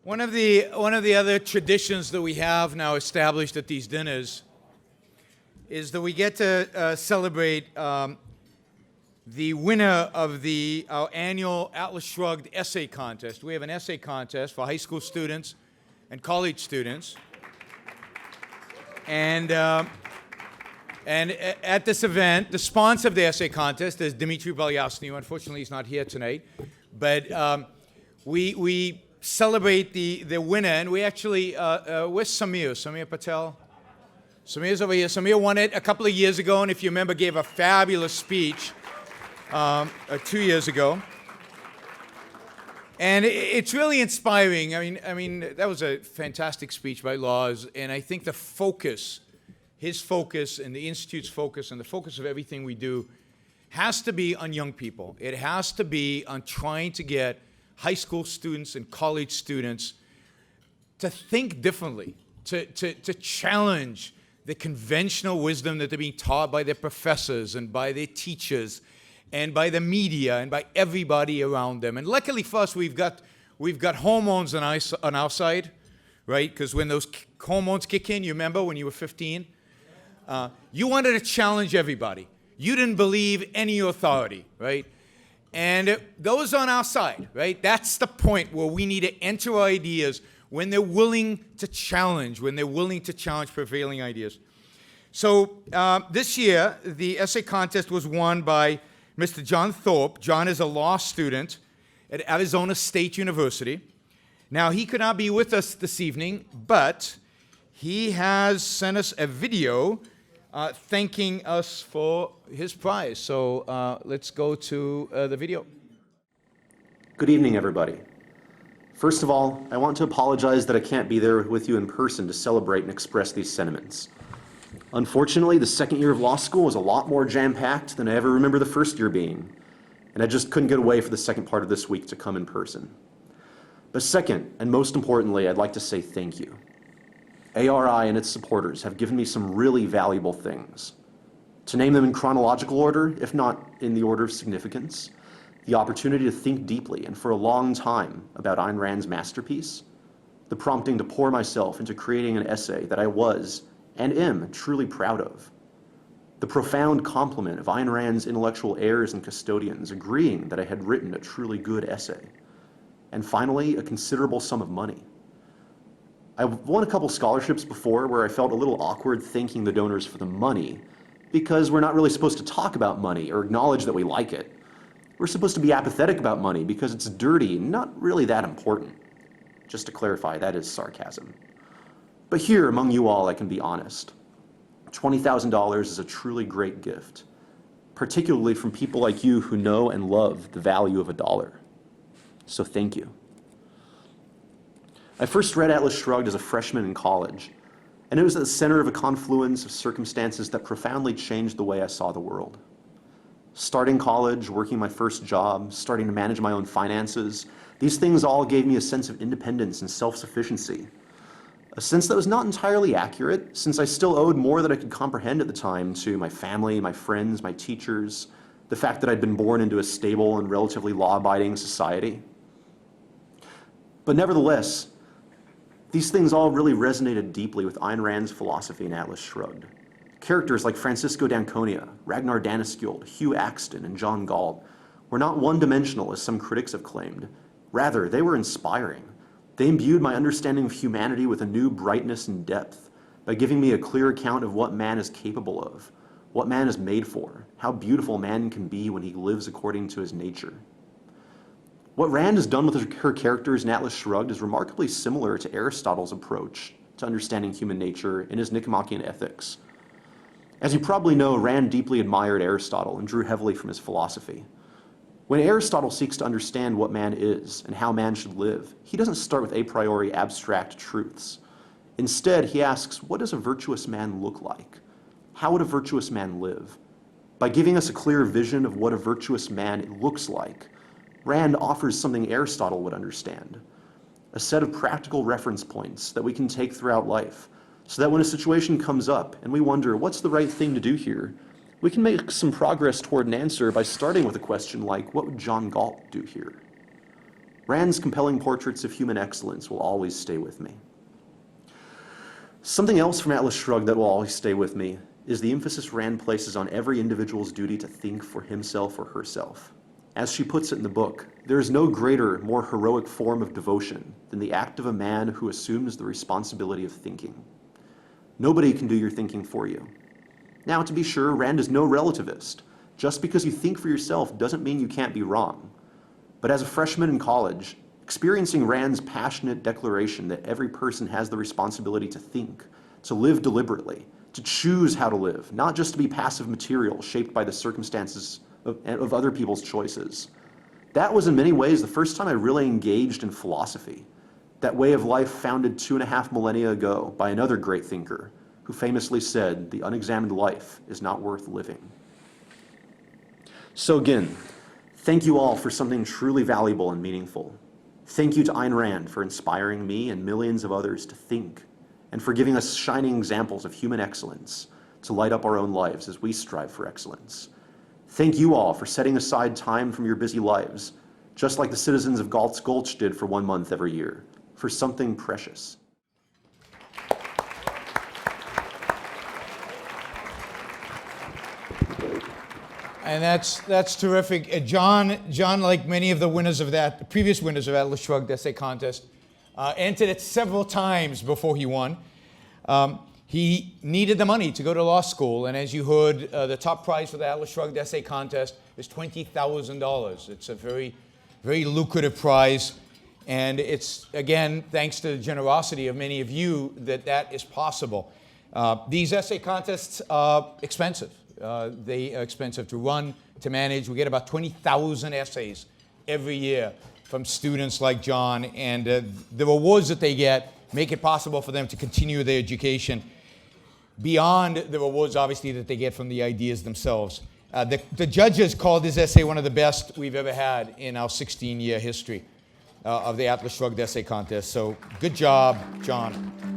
One of the other traditions that we have now established at these dinners is that we get to celebrate the winner of our annual Atlas Shrugged essay contest. We have an essay contest for high school students and college students. And at this event, the sponsor of the essay contest is Dmitry Belyasny. Unfortunately, he's not here tonight. But we celebrate the winner, and we actually, where's Samir Patel? Samir's over here. Samir won it a couple of years ago, and if you remember, gave a fabulous speech 2 years ago. And it's really inspiring. I mean, that was a fantastic speech by Laws, and I think the focus, his focus and the Institute's focus and the focus of everything we do has to be on young people. It has to be on trying to get high school students and college students to think differently, to challenge the conventional wisdom that they're being taught by their professors and by their teachers and by the media and by everybody around them. And luckily for us, we've got hormones on our side, right? Because when those hormones kick in, you remember when you were 15? You wanted to challenge everybody. You didn't believe any authority, right? And those on our side, right? That's the point where we need to enter ideas when they're willing to challenge, prevailing ideas. So this year, the essay contest was won by Mr. John Thorpe. John is a law student at Arizona State University. Now, he could not be with us this evening, but he has sent us a video thanking us for his prize. So let's go to the video. Good evening, everybody. First of all, I want to apologize that I can't be there with you in person to celebrate and express these sentiments. Unfortunately, the second year of law school was a lot more jam-packed than I ever remember the first year being, and I just couldn't get away for the second part of this week to come in person. But second, and most importantly, I'd like to say thank you. ARI and its supporters have given me some really valuable things. To name them in chronological order, if not in the order of significance, the opportunity to think deeply and for a long time about Ayn Rand's masterpiece, the prompting to pour myself into creating an essay that I was and am truly proud of, the profound compliment of Ayn Rand's intellectual heirs and custodians agreeing that I had written a truly good essay, and finally, a considerable sum of money. I've won a couple scholarships before where I felt a little awkward thanking the donors for the money because we're not really supposed to talk about money or acknowledge that we like it. We're supposed to be apathetic about money because it's dirty and not really that important. Just to clarify, that is sarcasm. But here, among you all, I can be honest. $20,000 is a truly great gift, particularly from people like you who know and love the value of a dollar. So thank you. I first read Atlas Shrugged as a freshman in college, and it was at the center of a confluence of circumstances that profoundly changed the way I saw the world. Starting college, working my first job, starting to manage my own finances, these things all gave me a sense of independence and self-sufficiency. A sense that was not entirely accurate, since I still owed more than I could comprehend at the time to my family, my friends, my teachers, the fact that I'd been born into a stable and relatively law-abiding society. But nevertheless, these things all really resonated deeply with Ayn Rand's philosophy in Atlas Shrugged. Characters like Francisco d'Anconia, Ragnar Danaskjöld, Hugh Axton, and John Galt were not one-dimensional as some critics have claimed. Rather, they were inspiring. They imbued my understanding of humanity with a new brightness and depth by giving me a clear account of what man is capable of, what man is made for, how beautiful man can be when he lives according to his nature. What Rand has done with her characters in Atlas Shrugged is remarkably similar to Aristotle's approach to understanding human nature in his Nicomachean Ethics. As you probably know, Rand deeply admired Aristotle and drew heavily from his philosophy. When Aristotle seeks to understand what man is and how man should live, he doesn't start with a priori abstract truths. Instead, he asks, what does a virtuous man look like? How would a virtuous man live? By giving us a clear vision of what a virtuous man looks like, Rand offers something Aristotle would understand, a set of practical reference points that we can take throughout life, so that when a situation comes up and we wonder, what's the right thing to do here, we can make some progress toward an answer by starting with a question like, what would John Galt do here? Rand's compelling portraits of human excellence will always stay with me. Something else from Atlas Shrugged that will always stay with me is the emphasis Rand places on every individual's duty to think for himself or herself. As she puts it in the book, there is no greater, more heroic form of devotion than the act of a man who assumes the responsibility of thinking. Nobody can do your thinking for you. Now, to be sure, Rand is no relativist. Just because you think for yourself doesn't mean you can't be wrong. But as a freshman in college, experiencing Rand's passionate declaration that every person has the responsibility to think, to live deliberately, to choose how to live, not just to be passive material shaped by the circumstances of other people's choices. That was in many ways the first time I really engaged in philosophy, that way of life founded 2.5 millennia ago by another great thinker who famously said, "The unexamined life is not worth living." So again, thank you all for something truly valuable and meaningful. Thank you to Ayn Rand for inspiring me and millions of others to think, and for giving us shining examples of human excellence to light up our own lives as we strive for excellence. Thank you all for setting aside time from your busy lives, just like the citizens of Galt's Gulch did for 1 month every year, for something precious. And that's terrific. John, like many of the winners of that, previous winners of Atlas Shrugged Essay Contest, entered it several times before he won. He needed the money to go to law school, and as you heard, the top prize for the Atlas Shrugged Essay Contest is $20,000. It's a very, very lucrative prize, and it's, again, thanks to the generosity of many of you that is possible. These essay contests are expensive. They are expensive to run, to manage. We get about 20,000 essays every year from students like John, and the rewards that they get make it possible for them to continue their education beyond the rewards, obviously, that they get from the ideas themselves. The judges called this essay one of the best we've ever had in our 16-year history of the Atlas Shrugged Essay Contest. So good job, John.